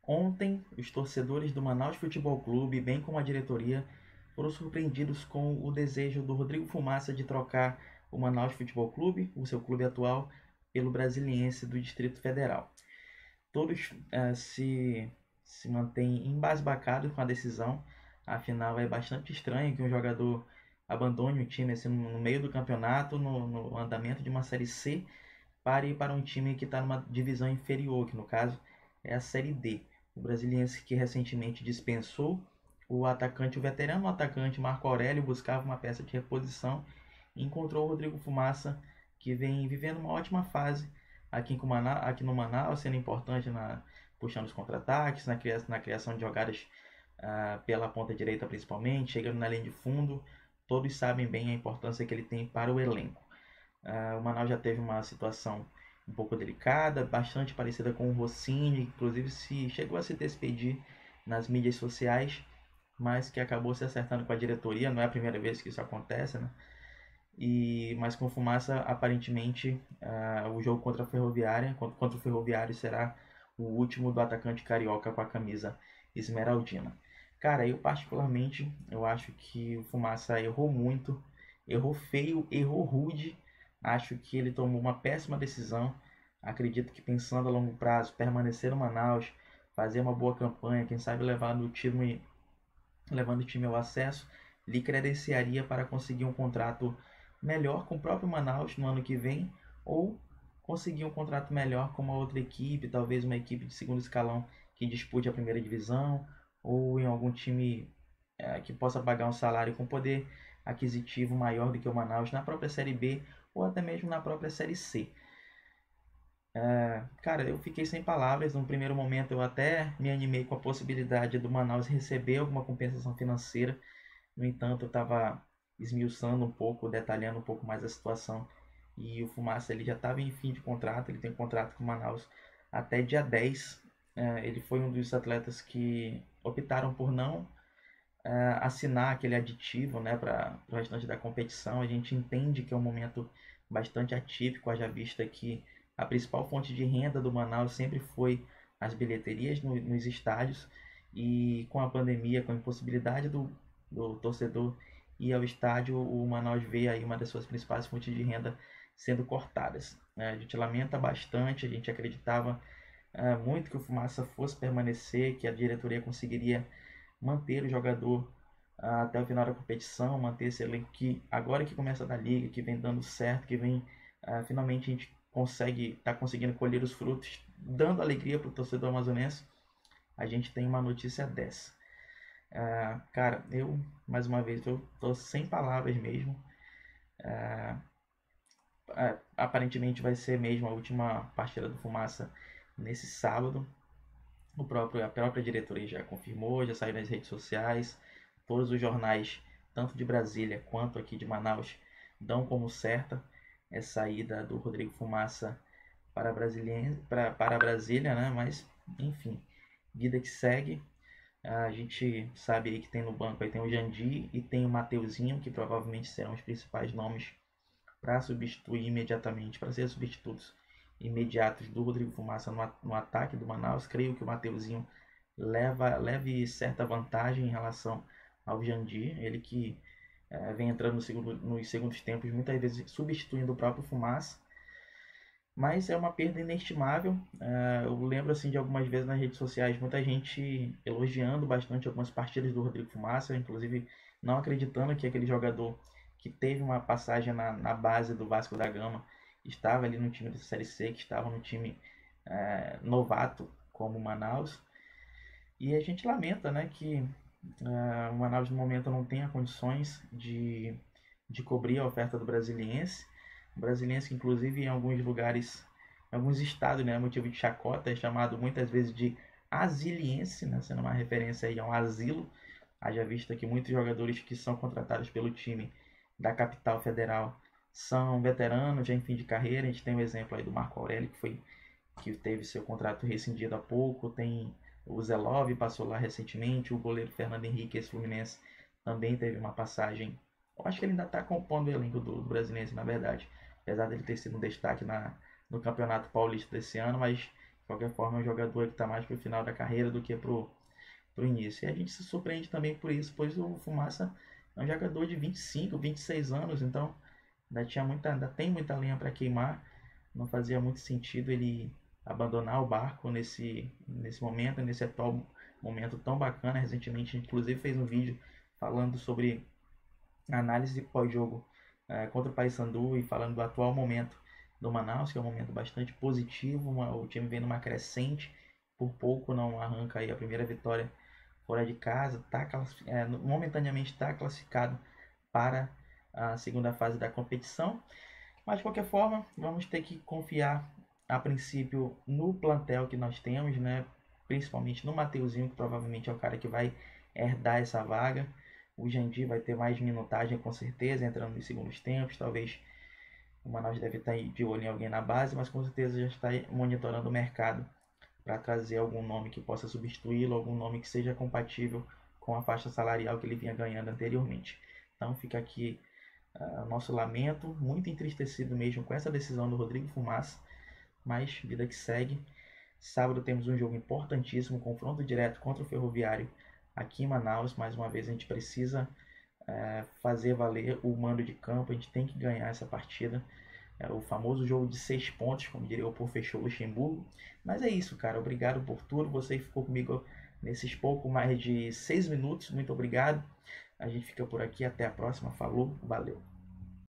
Ontem, os torcedores do Manaus Futebol Clube, bem como a diretoria, foram surpreendidos com o desejo do Rodrigo Fumaça de trocar o Manaus Futebol Clube, o seu clube atual, pelo Brasiliense do Distrito Federal. Todos se mantêm embasbacados com a decisão, afinal é bastante estranho que um jogador abandone o time assim, no meio do campeonato, no andamento de uma Série C, para um time que está numa divisão inferior, que no caso é a Série D. O Brasiliense que recentemente dispensou o veterano atacante Marco Aurélio buscava uma peça de reposição e encontrou o Rodrigo Fumaça, que vem vivendo uma ótima fase aqui no Manaus, sendo importante puxando os contra-ataques, na criação de jogadas pela ponta direita principalmente, chegando na linha de fundo. Todos sabem bem a importância que ele tem para o elenco. O Manaus já teve uma situação um pouco delicada, bastante parecida com o Rossini, inclusive chegou a se despedir nas mídias sociais, mas que acabou se acertando com a diretoria. Não é a primeira vez que isso acontece, né? Mas com Fumaça, aparentemente, o jogo contra o Ferroviário será o último do atacante carioca com a camisa esmeraldina. Cara, eu particularmente, eu acho que o Fumaça errou muito, errou feio, errou rude. Acho que ele tomou uma péssima decisão. Acredito que pensando a longo prazo, permanecer no Manaus, fazer uma boa campanha, quem sabe levando o time ao acesso, lhe credenciaria para conseguir um contrato melhor com o próprio Manaus no ano que vem, ou conseguir um contrato melhor com uma outra equipe, talvez uma equipe de segundo escalão que dispute a primeira divisão, ou em algum time que possa pagar um salário com poder aquisitivo maior do que o Manaus na própria Série B ou até mesmo na própria Série C. Cara, eu fiquei sem palavras. No primeiro momento, eu até me animei com a possibilidade do Manaus receber alguma compensação financeira. No entanto, eu estava esmiuçando um pouco, detalhando um pouco mais a situação. E o Fumaça ele já estava em fim de contrato, ele tem um contrato com o Manaus até dia 10. Ele foi um dos atletas que optaram por não assinar aquele aditivo, né, para o restante da competição. A gente entende que é um momento bastante atípico, haja vista que a principal fonte de renda do Manaus sempre foi as bilheterias nos estádios, e com a pandemia, com a impossibilidade do torcedor ir ao estádio, o Manaus vê aí uma das suas principais fontes de renda sendo cortadas. A gente lamenta bastante, a gente acreditava muito que o Fumaça fosse permanecer, que a diretoria conseguiria manter o jogador até o final da competição, manter esse elenco que agora que começa da liga, que vem dando certo, que vem finalmente a gente está conseguindo colher os frutos, dando alegria para o torcedor amazonense. A gente tem uma notícia dessa. Cara, eu mais uma vez eu tô sem palavras mesmo. Aparentemente vai ser mesmo a última partida do Fumaça nesse sábado. A própria diretoria já confirmou, já saiu nas redes sociais. Todos os jornais, tanto de Brasília quanto aqui de Manaus, dão como certa essa ida do Rodrigo Fumaça para Brasília, né? Mas, enfim, vida que segue. A gente sabe aí que tem no banco aí tem o Jandi e tem o Mateuzinho, que provavelmente serão os principais nomes para substituir imediatamente, para ser substitutos imediatos do Rodrigo Fumaça no ataque do Manaus. Creio que o Mateuzinho leve certa vantagem em relação ao Jandir, ele que vem entrando nos segundos tempos, muitas vezes substituindo o próprio Fumaça, mas é uma perda inestimável. Eu lembro assim de algumas vezes nas redes sociais muita gente elogiando bastante algumas partidas do Rodrigo Fumaça, inclusive não acreditando que aquele jogador que teve uma passagem na base do Vasco da Gama estava ali no time da Série C, que estava no time novato como o Manaus. E a gente lamenta, né, que o Manaus no momento não tenha condições de cobrir a oferta do Brasiliense. O Brasiliense, que, inclusive, em alguns lugares, em alguns estados, né, motivo de chacota, é chamado muitas vezes de asiliense, né, sendo uma referência aí a um asilo. Haja vista que muitos jogadores que são contratados pelo time da capital federal são veteranos, já em fim de carreira. A gente tem o exemplo aí do Marco Aurélio, que teve seu contrato rescindido há pouco. Tem o Zelov, passou lá recentemente. O goleiro Fernando Henrique, ex-fluminense, também teve uma passagem. Eu acho que ele ainda está compondo o elenco do Brasiliense, na verdade. Apesar dele ter sido um destaque no Campeonato Paulista desse ano, mas qualquer forma, é um jogador que está mais para o final da carreira do que para o início. E a gente se surpreende também por isso, pois o Fumaça é um jogador de 25, 26 anos, então ainda tem muita lenha para queimar. Não fazia muito sentido ele abandonar o barco nesse momento, nesse atual momento tão bacana. Recentemente, inclusive, fez um vídeo falando sobre análise pós-jogo contra o Paysandu e falando do atual momento do Manaus, que é um momento bastante positivo. O time vem numa crescente, por pouco não arranca aí a primeira vitória fora de casa, momentaneamente está classificado para a segunda fase da competição. Mas de qualquer forma, vamos ter que confiar a princípio no plantel que nós temos, né? Principalmente no Mateuzinho, que provavelmente é o cara que vai herdar essa vaga. O Jandir vai ter mais minutagem com certeza, entrando nos segundos tempos. Talvez o Manaus deve estar de olho em alguém na base, mas com certeza já está monitorando o mercado para trazer algum nome que possa substituí-lo, algum nome que seja compatível com a faixa salarial que ele vinha ganhando anteriormente. Então fica aqui nosso lamento, muito entristecido mesmo com essa decisão do Rodrigo Fumaça, mas vida que segue. Sábado temos um jogo importantíssimo, confronto direto contra o Ferroviário aqui em Manaus. Mais uma vez a gente precisa fazer valer o mando de campo, a gente tem que ganhar essa partida. É o famoso jogo de 6 pontos, como diria o professor Luxemburgo. Mas é isso, cara. Obrigado por tudo. Você ficou comigo nesses pouco mais de 6 minutos. Muito obrigado. A gente fica por aqui. Até a próxima. Falou. Valeu.